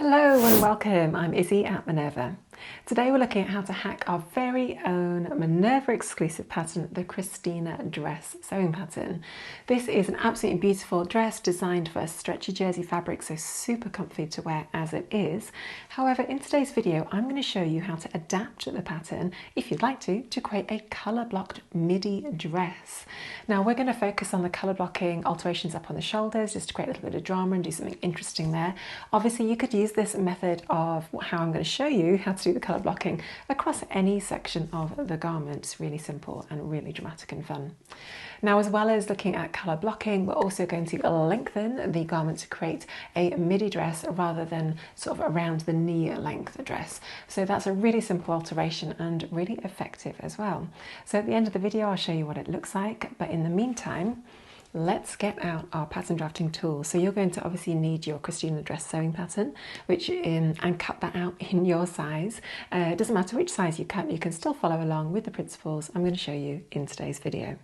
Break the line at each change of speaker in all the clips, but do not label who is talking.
Hello and welcome, I'm Izzy at Minerva. Today we're looking at how to hack our very own Minerva exclusive pattern, the Christina Dress sewing pattern. This is an absolutely beautiful dress designed for a stretchy jersey fabric, so super comfy to wear as it is. However, in today's video I'm going to show you how to adapt the pattern, if you'd like to create a colour blocked midi dress. Now we're going to focus on the colour blocking alterations up on the shoulders just to create a little bit of drama and do something interesting there. Obviously you could use this method of how I'm going to show you how to do the colour blocking across any section of the garment. It's really simple and really dramatic and fun. Now, as well as looking at colour blocking, we're also going to lengthen the garment to create a midi dress rather than sort of around the knee length dress. So that's a really simple alteration and really effective as well. So at the end of the video I'll show you what it looks like, but in the meantime let's get out our pattern drafting tool. So you're going to obviously need your Christina Dress sewing pattern, and cut that out in your size. It doesn't matter which size you cut, you can still follow along with the principles I'm going to show you in today's video.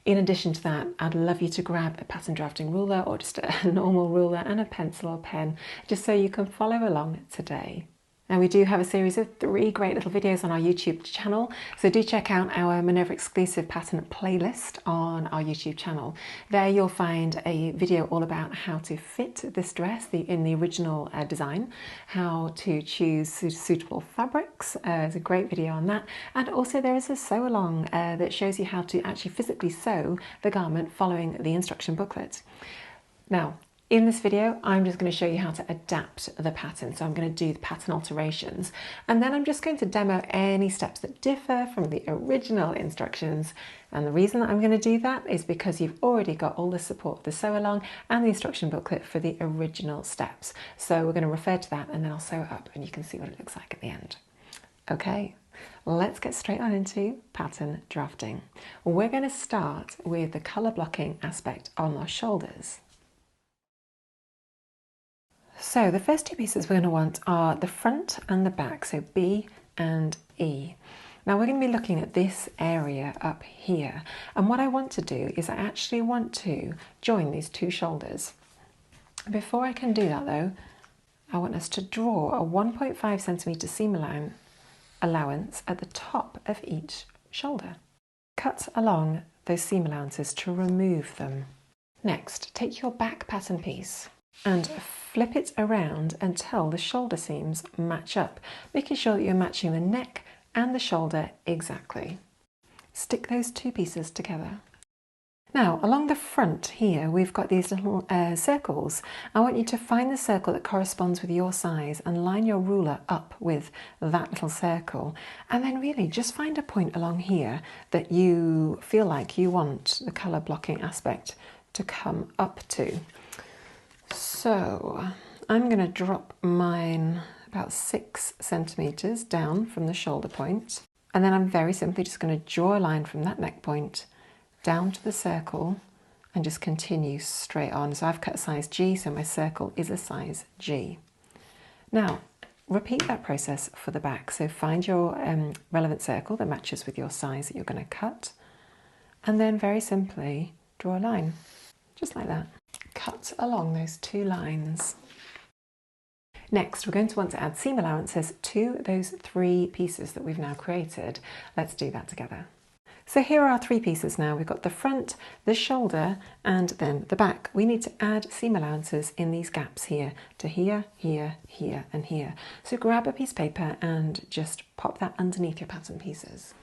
In addition to that, I'd love you to grab a pattern drafting ruler or just a normal ruler and a pencil or pen, just so you can follow along today. Now we do have a series of 3 great little videos on our YouTube channel, so do check out our Minerva Exclusive Pattern playlist on our YouTube channel. There you'll find a video all about how to fit this dress in the original design, how to choose suitable fabrics. There's a great video on that, and also there is a sew along that shows you how to actually physically sew the garment following the instruction booklet. Now, in this video, I'm just going to show you how to adapt the pattern. So I'm going to do the pattern alterations, and then I'm just going to demo any steps that differ from the original instructions. And the reason that I'm going to do that is because you've already got all the support of the sew along and the instruction booklet for the original steps. So we're going to refer to that and then I'll sew it up and you can see what it looks like at the end. Okay, let's get straight on into pattern drafting. We're going to start with the colour blocking aspect on our shoulders. So the first 2 pieces we're going to want are the front and the back, so B and E. Now we're going to be looking at this area up here, and what I want to do is I actually want to join these 2 shoulders. Before I can do that though, I want us to draw a 1.5 centimetre seam allowance at the top of each shoulder. Cut along those seam allowances to remove them. Next, take your back pattern piece and flip it around until the shoulder seams match up, making sure that you're matching the neck and the shoulder exactly. Stick those 2 pieces together. Now, along the front here, we've got these little circles. I want you to find the circle that corresponds with your size and line your ruler up with that little circle. And then really just find a point along here that you feel like you want the colour blocking aspect to come up to. So I'm going to drop mine about 6 centimetres down from the shoulder point, and then I'm very simply just going to draw a line from that neck point down to the circle and just continue straight on. So I've cut a size G, so my circle is a size G. Now repeat that process for the back. So find your relevant circle that matches with your size that you're going to cut, and then very simply draw a line, just like that. Cut along those 2 lines. Next, we're going to want to add seam allowances to those 3 pieces that we've now created. Let's do that together. So here are our 3 pieces now. We've got the front, the shoulder, and then the back. We need to add seam allowances in these gaps here to here, here, here, and here. So grab a piece of paper and just pop that underneath your pattern pieces.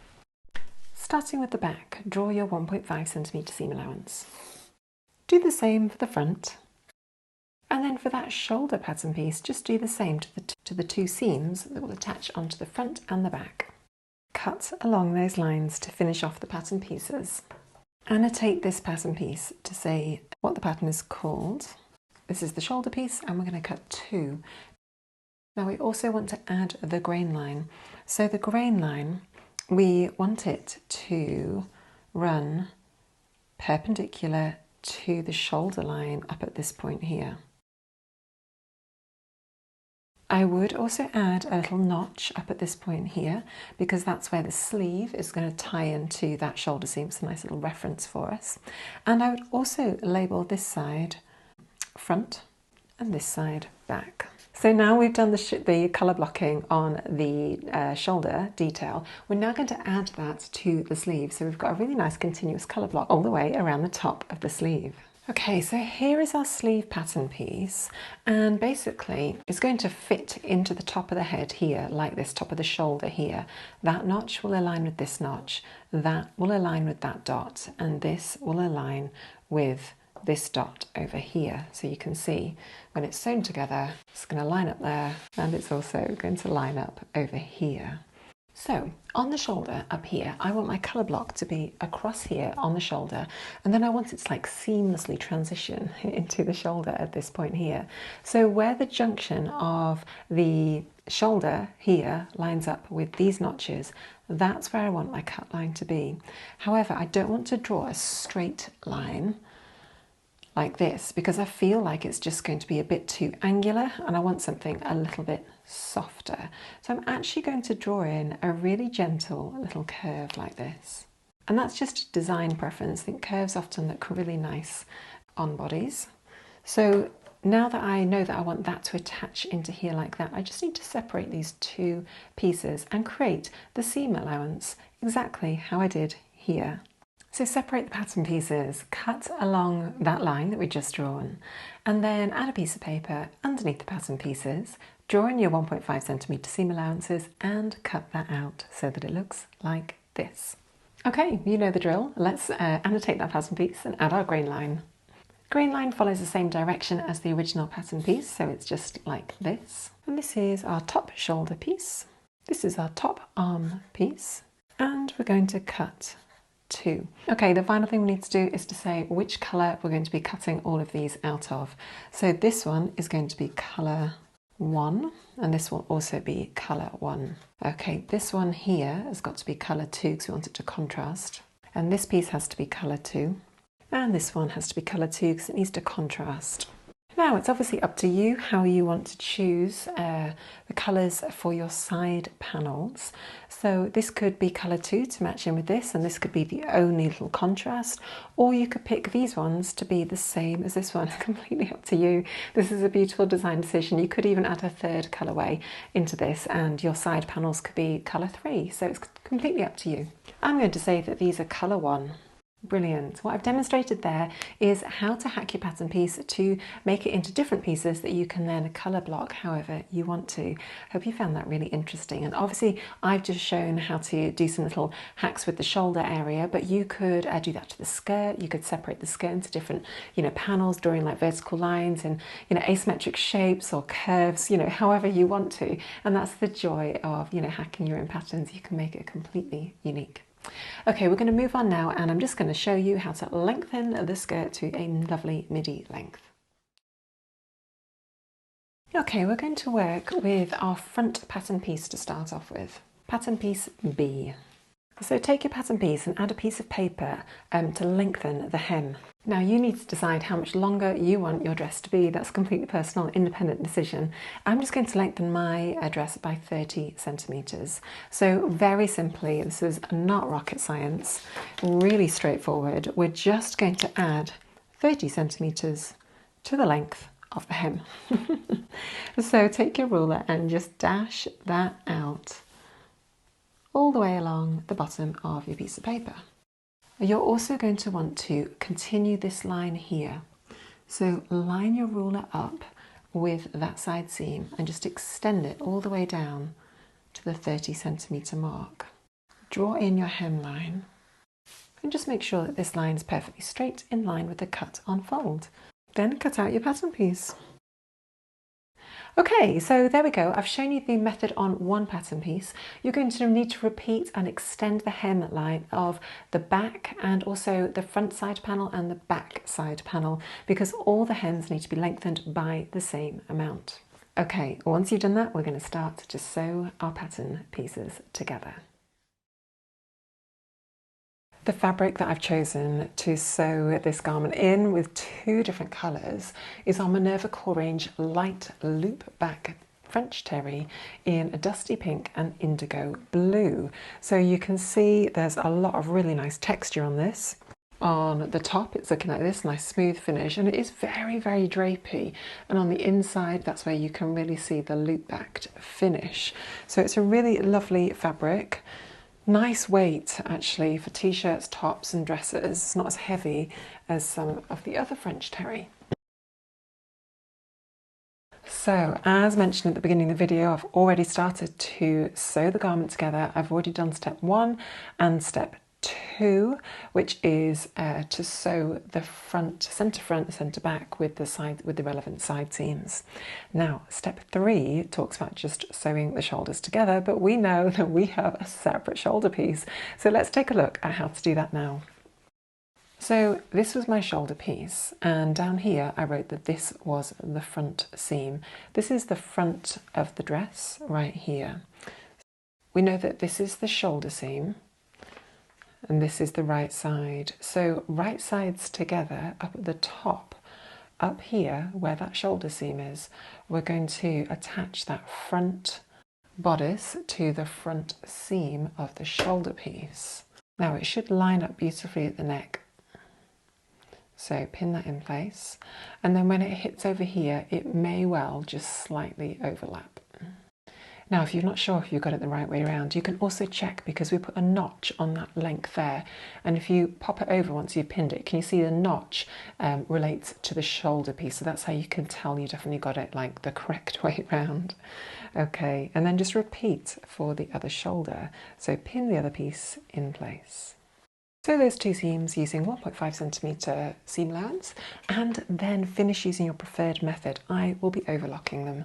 Starting with the back, draw your 1.5 centimetre seam allowance. Do the same for the front, and then for that shoulder pattern piece, just do the same to the 2 seams that will attach onto the front and the back. Cut along those lines to finish off the pattern pieces. Annotate this pattern piece to say what the pattern is called. This is the shoulder piece, and we're going to cut 2. Now we also want to add the grain line. So the grain line, we want it to run perpendicular to the shoulder line up at this point here. I would also add a little notch up at this point here, because that's where the sleeve is going to tie into that shoulder seam. It's a nice little reference for us. And I would also label this side front and this side back. So now we've done the colour blocking on the shoulder detail, we're now going to add that to the sleeve. So we've got a really nice continuous colour block all the way around the top of the sleeve. Okay, so here is our sleeve pattern piece, and basically it's going to fit into the top of the head here, like this, top of the shoulder here. That notch will align with this notch, that will align with that dot, and this will align with this dot over here. So you can see when it's sewn together, it's going to line up there, and it's also going to line up over here. So on the shoulder up here, I want my colour block to be across here on the shoulder, and then I want it to like seamlessly transition into the shoulder at this point here. So where the junction of the shoulder here lines up with these notches, that's where I want my cut line to be. However, I don't want to draw a straight line like this because I feel like it's just going to be a bit too angular, and I want something a little bit softer. So I'm actually going to draw in a really gentle little curve like this. And that's just a design preference. I think curves often look really nice on bodies. So now that I know that I want that to attach into here like that, I just need to separate these two pieces and create the seam allowance exactly how I did here. So separate the pattern pieces, cut along that line that we just drawn, and then add a piece of paper underneath the pattern pieces, draw in your 1.5 centimetre seam allowances and cut that out so that it looks like this. Okay, you know the drill. Let's annotate that pattern piece and add our grain line. Grain line follows the same direction as the original pattern piece, so it's just like this. And this is our top shoulder piece. This is our top arm piece, and we're going to cut 2. Okay, the final thing we need to do is to say which colour we're going to be cutting all of these out of. So this one is going to be colour 1, and this will also be colour 1. Okay, this one here has got to be colour 2 because we want it to contrast. And this piece has to be colour 2. And this one has to be colour 2 because it needs to contrast. Now it's obviously up to you how you want to choose the colours for your side panels. So this could be colour 2 to match in with this, and this could be the only little contrast, or you could pick these ones to be the same as this one. Completely up to you. This is a beautiful design decision. You could even add a third colourway into this and your side panels could be colour 3, so it's completely up to you. I'm going to say that these are colour 1. Brilliant. What I've demonstrated there is how to hack your pattern piece to make it into different pieces that you can then colour block however you want to. Hope you found that really interesting. And obviously I've just shown how to do some little hacks with the shoulder area, but you could do that to the skirt. You could separate the skirt into different, panels, drawing like vertical lines and, asymmetric shapes or curves, however you want to. And that's the joy of, hacking your own patterns. You can make it completely unique. Okay, we're going to move on now, and I'm just going to show you how to lengthen the skirt to a lovely midi length. Okay, we're going to work with our front pattern piece to start off with. Pattern piece B. So take your pattern piece and add a piece of paper to lengthen the hem. Now you need to decide how much longer you want your dress to be. That's a completely personal, independent decision. I'm just going to lengthen my dress by 30 centimetres. So very simply, this is not rocket science, really straightforward. We're just going to add 30 centimetres to the length of the hem. So take your ruler and just dash that out all the way along the bottom of your piece of paper. You're also going to want to continue this line here. So line your ruler up with that side seam and just extend it all the way down to the 30 centimetre mark. Draw in your hemline and just make sure that this line is perfectly straight in line with the cut on fold. Then cut out your pattern piece. Okay, so there we go. I've shown you the method on one pattern piece. You're going to need to repeat and extend the hem line of the back and also the front side panel and the back side panel because all the hems need to be lengthened by the same amount. Okay, once you've done that, we're going to start to sew our pattern pieces together. The fabric that I've chosen to sew this garment in with 2 different colours is our Minerva Core Range Light Loop Back French Terry in a dusty pink and indigo blue. So you can see there's a lot of really nice texture on this. On the top, it's looking like this, nice smooth finish, and it is very, very drapey. And on the inside, that's where you can really see the loop-backed finish. So it's a really lovely fabric. Nice weight, actually, for t-shirts, tops and dresses. It's not as heavy as some of the other French terry. So, as mentioned at the beginning of the video, I've already started to sew the garment together. I've already done step 1 and step 2, which is to sew the front, centre back with the relevant side seams. Now, step 3 talks about just sewing the shoulders together, but we know that we have a separate shoulder piece. So let's take a look at how to do that now. So this was my shoulder piece, and down here I wrote that this was the front seam. This is the front of the dress right here. We know that this is the shoulder seam and this is the right side. So right sides together up at the top, up here where that shoulder seam is, we're going to attach that front bodice to the front seam of the shoulder piece. Now it should line up beautifully at the neck. So pin that in place, and then when it hits over here, it may well just slightly overlap. Now, if you're not sure if you've got it the right way around, you can also check, because we put a notch on that length there, and if you pop it over once you've pinned it, can you see the notch relates to the shoulder piece? So that's how you can tell you definitely got it like the correct way around. Okay, and then just repeat for the other shoulder. So pin the other piece in place. Sew those two seams using 1.5 centimetre seam allowance, and then finish using your preferred method. I will be overlocking them.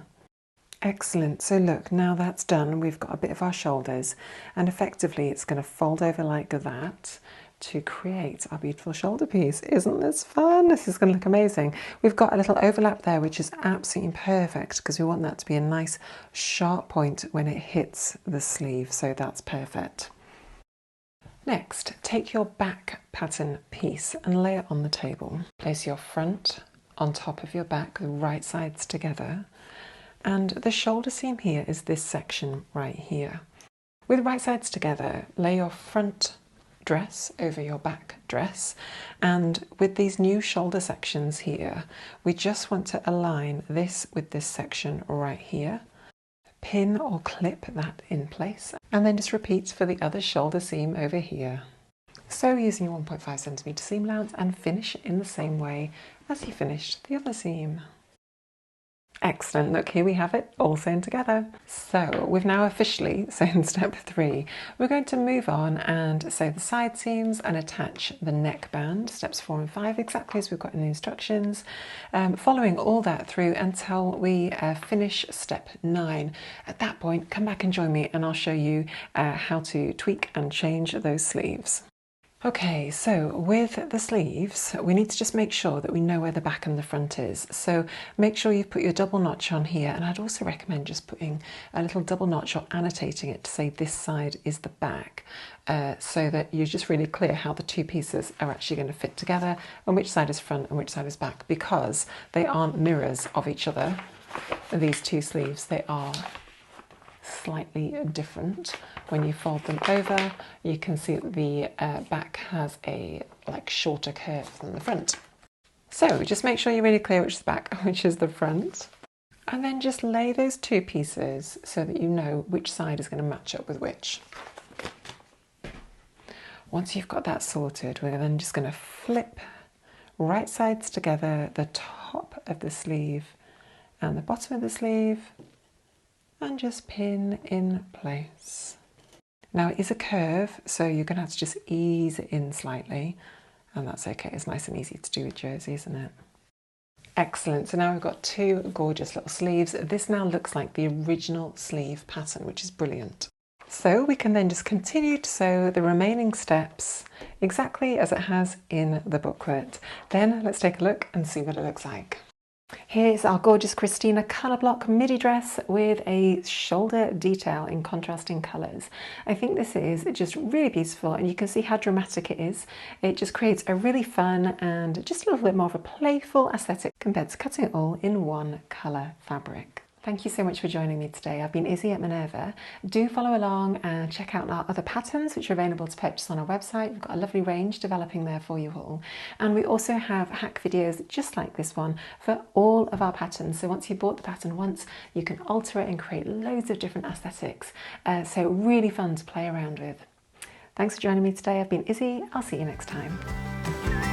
Excellent, so look, now that's done, we've got a bit of our shoulders, and effectively it's going to fold over like that to create our beautiful shoulder piece. Isn't this fun? This is going to look amazing. We've got a little overlap there, which is absolutely perfect because we want that to be a nice sharp point when it hits the sleeve, so that's perfect. Next, take your back pattern piece and lay it on the table. Place your front on top of your back, the right sides together, and the shoulder seam here is this section right here. With right sides together, lay your front dress over your back dress, and with these new shoulder sections here, we just want to align this with this section right here. Pin or clip that in place, and then just repeat for the other shoulder seam over here. Sew using your 1.5 centimetre seam allowance and finish in the same way as you finished the other seam. Excellent, look, here we have it all sewn together. So we've now officially sewn step 3. We're going to move on and sew the side seams and attach the neckband, steps 4 and 5, exactly as we've got in the instructions, following all that through until we finish step 9. At that point, come back and join me and I'll show you how to tweak and change those sleeves. Okay, so with the sleeves, we need to just make sure that we know where the back and the front is. So make sure you've put your double notch on here, and I'd also recommend just putting a little double notch or annotating it to say this side is the back, so that you're just really clear how the two pieces are actually going to fit together and which side is front and which side is back, because they aren't mirrors of each other. These two sleeves, they are slightly different. When you fold them over, you can see that the back has a shorter curve than the front. So just make sure you're really clear which is the back, which is the front, and then just lay those two pieces so that you know which side is going to match up with which. Once you've got that sorted, we're then just going to flip right sides together, the top of the sleeve and the bottom of the sleeve, and just pin in place. Now it is a curve, so you're going to have to just ease it in slightly, and that's okay. It's nice and easy to do with jersey, isn't it? Excellent, so now we've got two gorgeous little sleeves. This now looks like the original sleeve pattern, which is brilliant. So we can then just continue to sew the remaining steps exactly as it has in the booklet. Then let's take a look and see what it looks like. Here's our gorgeous Christina colour block midi dress with a shoulder detail in contrasting colours. I think this is just really beautiful, and you can see how dramatic it is. It just creates a really fun and just a little bit more of a playful aesthetic compared to cutting it all in one colour fabric. Thank you so much for joining me today. I've been Izzy at Minerva. Do follow along and check out our other patterns which are available to purchase on our website. We've got a lovely range developing there for you all. And we also have hack videos just like this one for all of our patterns. So once you've bought the pattern once, you can alter it and create loads of different aesthetics. So really fun to play around with. Thanks for joining me today. I've been Izzy. I'll see you next time.